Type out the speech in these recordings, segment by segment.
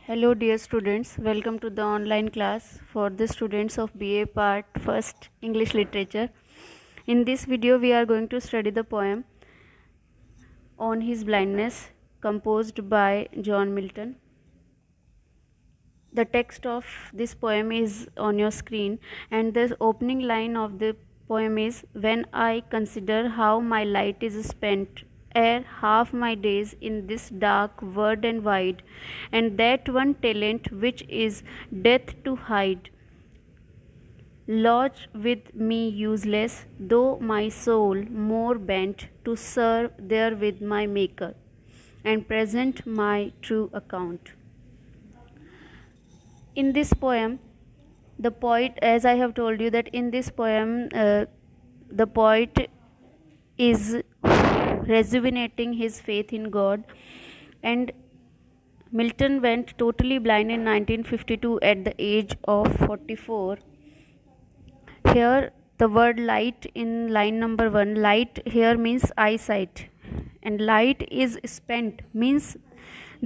Hello dear students, welcome to the online class for the students of BA Part 1st English Literature. In this video we are going to study the poem On His Blindness composed by John Milton. The text of this poem is on your screen and the opening line of the poem is, "When I consider how my light is spent ere half my days in this dark word and wide, and that one talent which is death to hide, lodge with me useless, though my soul more bent to serve there with my Maker, and present my true account." In this poem, the poet, as I have told you, that in this poem, the poet is rejuvenating his faith in God, and Milton went totally blind in 1952 at the age of 44. Here, the word light in line number 1, light here means eyesight, and light is spent means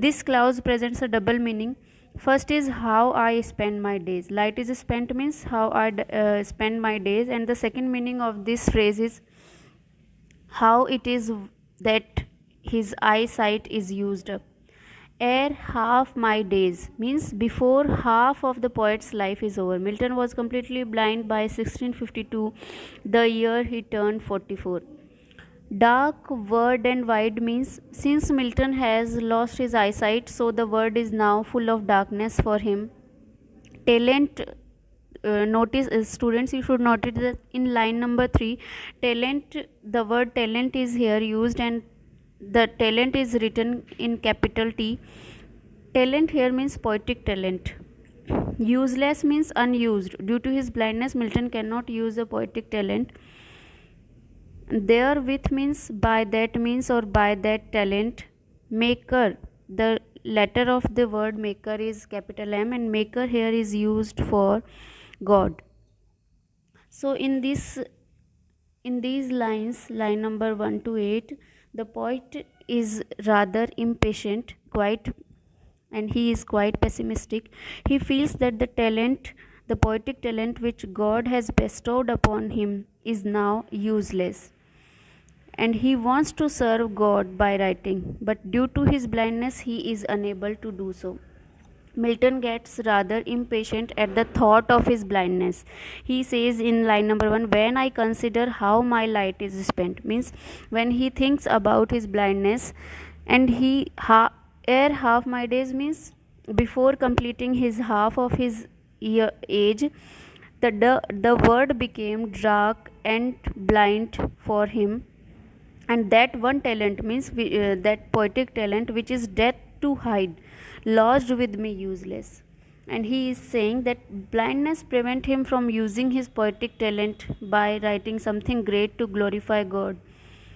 this clause presents a double meaning. First is how I spend my days. Light is spent means how I spend my days, and the second meaning of this phrase is how it is that his eyesight is used up. Ere half my days means before half of the poet's life is over. Milton was completely blind by 1652, the year he turned 44. Dark word and wide means since Milton has lost his eyesight, so the world is now full of darkness for him. Talent, students, you should notice that in line number 3, talent, the word talent is here used, and the talent is written in capital T. Talent here means poetic talent. Useless means unused. Due to his blindness, Milton cannot use the poetic talent. Therewith means by that means or by that talent. Maker, the letter of the word maker is capital M, and maker here is used for God. So in these lines, line number 1 to 8, the poet is rather impatient, and he is quite pessimistic. He feels that the poetic talent which God has bestowed upon him is now useless, and he wants to serve God by writing, but due to his blindness he is unable to do so. Milton gets rather impatient at the thought of his blindness. He says in line number 1, "When I consider how my light is spent," means when he thinks about his blindness, and ere half my days means before completing his half of his age, the word became dark and blind for him, and that one talent means that poetic talent which is death to hide, lodged with me useless. And he is saying that blindness prevent him from using his poetic talent by writing something great to glorify God.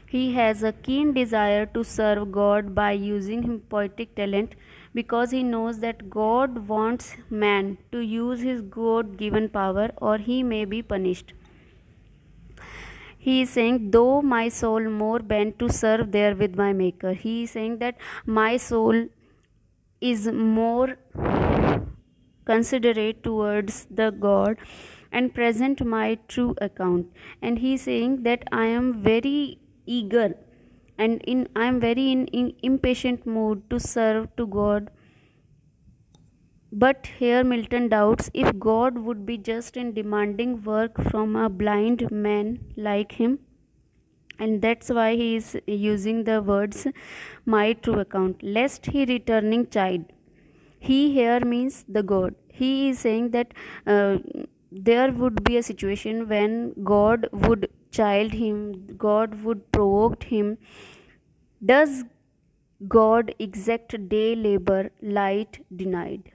He has a keen desire to serve God by using his poetic talent, because he knows that God wants man to use his God-given power, or he may be punished. He is saying, though my soul more bent to serve there with my Maker. He is saying that my soul is more considerate towards the God and present my true account. And he is saying that I am very eager and I am very in impatient mood to serve to God. But here Milton doubts if God would be just in demanding work from a blind man like him, and that's why he is using the words my true account, lest he returning chide. He here means the God. He is saying that there would be a situation when God would chide him, God would provoke him. Does God exact day labor light denied?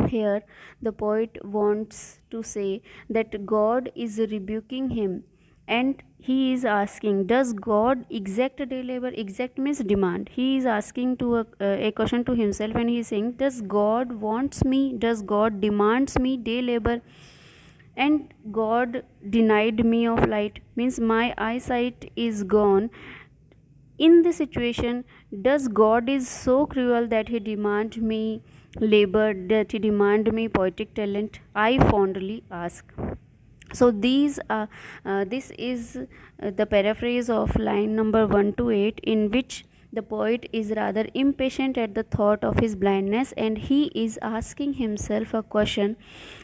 Here the poet wants to say that God is rebuking him, and he is asking, does God exact day labor? Exact means demand. He is asking to a question to himself, and he is saying, does God wants me, does God demands me day labor, and God denied me of light, means my eyesight is gone. In this situation, does God is so cruel that he demands me labor that he demand me poetic talent, I fondly ask. So this is the paraphrase of line number 1 to 8, in which the poet is rather impatient at the thought of his blindness, and he is asking himself a question.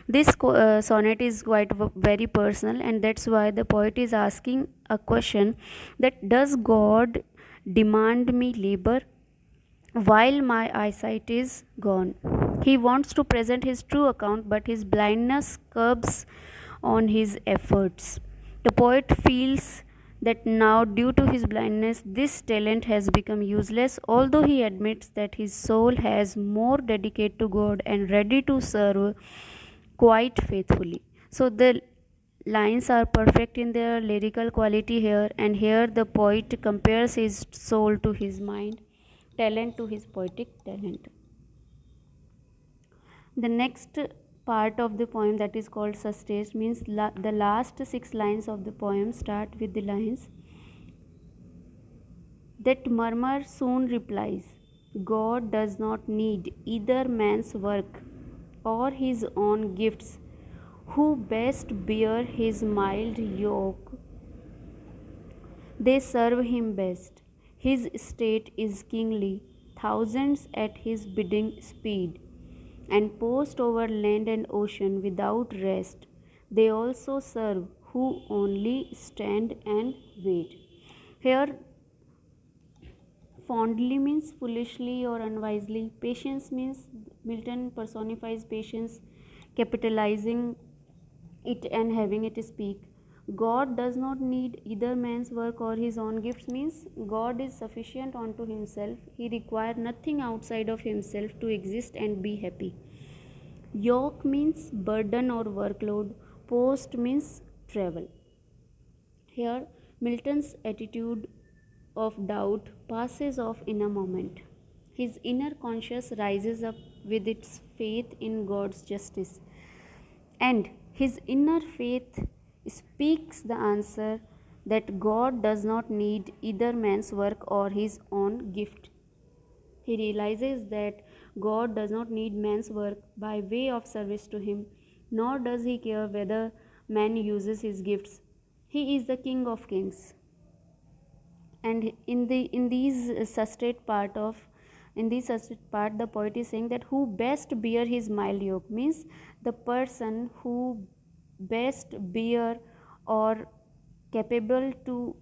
This sonnet is quite very personal, and that's why the poet is asking a question, that does God demand me labor while my eyesight is gone? He wants to present his true account, but his blindness curbs on his efforts. The poet feels that now, due to his blindness, this talent has become useless, although he admits that his soul has more dedicated to God and ready to serve quite faithfully. So the lines are perfect in their lyrical quality here, and here the poet compares his soul to his mind, talent to his poetic talent. The next part of the poem, that is called sustain, means the last 6 lines of the poem start with the lines, that murmur soon replies, God does not need either man's work or his own gifts, who best bear his mild yoke, they serve him best. His state is kingly, thousands at his bidding speed, and post over land and ocean without rest. They also serve who only stand and wait. Here, fondly means foolishly or unwisely. Patience means Milton personifies patience, capitalizing it and having it speak. God does not need either man's work or his own gifts means God is sufficient unto himself. He requires nothing outside of himself to exist and be happy. Yoke means burden or workload. Post means travel. Here, Milton's attitude of doubt passes off in a moment. His inner conscience rises up with its faith in God's justice, and his inner faith speaks the answer that God does not need either man's work or his own gift. He realizes that God does not need man's work by way of service to him, nor does he care whether man uses his gifts. He is the King of Kings. And in these sustained part of in this sustained part, the poet is saying that who best bear his mild yoke means the person who best bear or capable to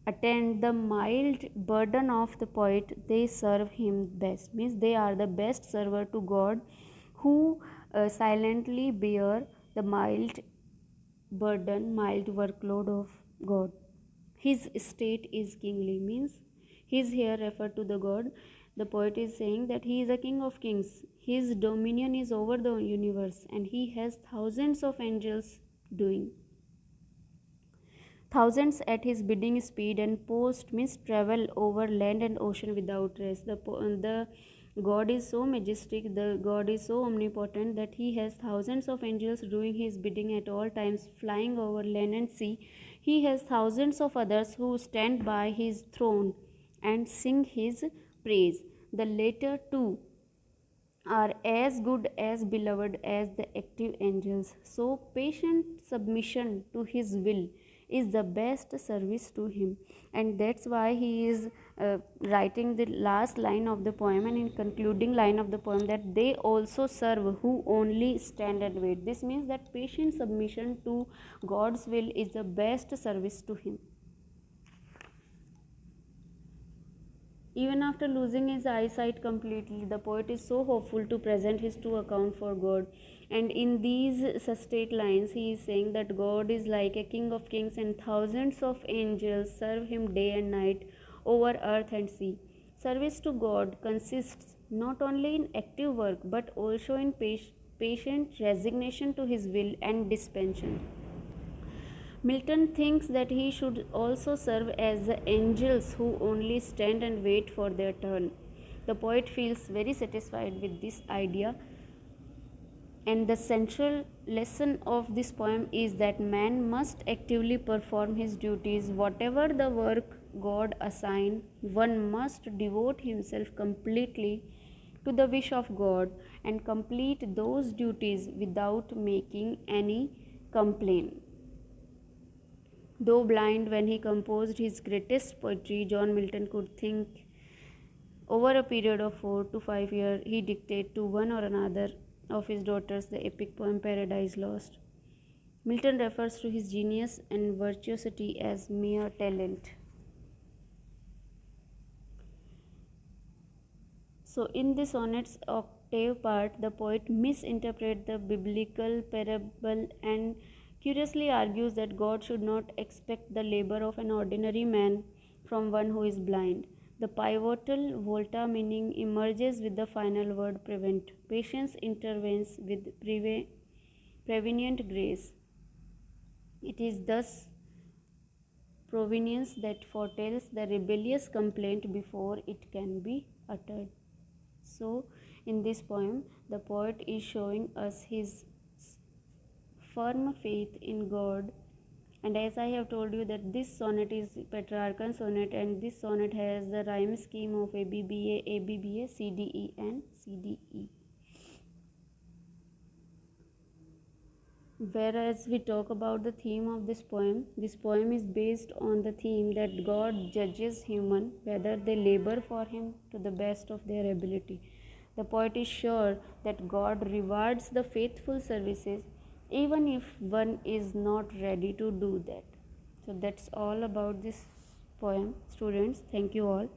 attend the mild burden of the poet, they serve him best means they are the best server to God, who silently bear the mild burden, mild workload of God. His state is kingly means he is here referred to the God. The poet is saying that he is a king of kings, his dominion is over the universe, and he has thousands of angels doing thousands at his bidding speed, and post means travel over land and ocean without rest. The God is so majestic, the God is so omnipotent that he has thousands of angels doing his bidding at all times, flying over land and sea. He has thousands of others who stand by his throne and sing his praise. The latter two are as good as beloved as the active angels. So, patient submission to his will is the best service to him, and that's why he is writing the last line of the poem and in concluding line of the poem, that they also serve who only stand and wait. This means that patient submission to God's will is the best service to him. Even after losing his eyesight completely, the poet is so hopeful to present his true account for God. And in these sustained lines, he is saying that God is like a king of kings, and thousands of angels serve him day and night over earth and sea. Service to God consists not only in active work but also in patient resignation to his will and dispensation. Milton thinks that he should also serve as the angels who only stand and wait for their turn. The poet feels very satisfied with this idea, and the central lesson of this poem is that man must actively perform his duties. Whatever the work God assigns, one must devote himself completely to the wish of God and complete those duties without making any complaint. Though blind when he composed his greatest poetry, John Milton could think. Over a period of 4 to 5 years, he dictated to one or another of his daughters the epic poem Paradise Lost. Milton refers to his genius and virtuosity as mere talent. So, in the sonnet's octave part, the poet misinterprets the biblical parable and curiously argues that God should not expect the labor of an ordinary man from one who is blind. The pivotal volta meaning emerges with the final word prevent. Patience intervenes with prevenient grace. It is thus providence that foretells the rebellious complaint before it can be uttered. So, in this poem, the poet is showing us his firm faith in God. And as I have told you that this sonnet is Petrarchan sonnet, and this sonnet has the rhyme scheme of ABBA, ABBA, CDE and CDE. Whereas we talk about the theme of this poem is based on the theme that God judges human whether they labor for him to the best of their ability. The poet is sure that God rewards the faithful services even if one is not ready to do that. So that's all about this poem, students. Thank you all.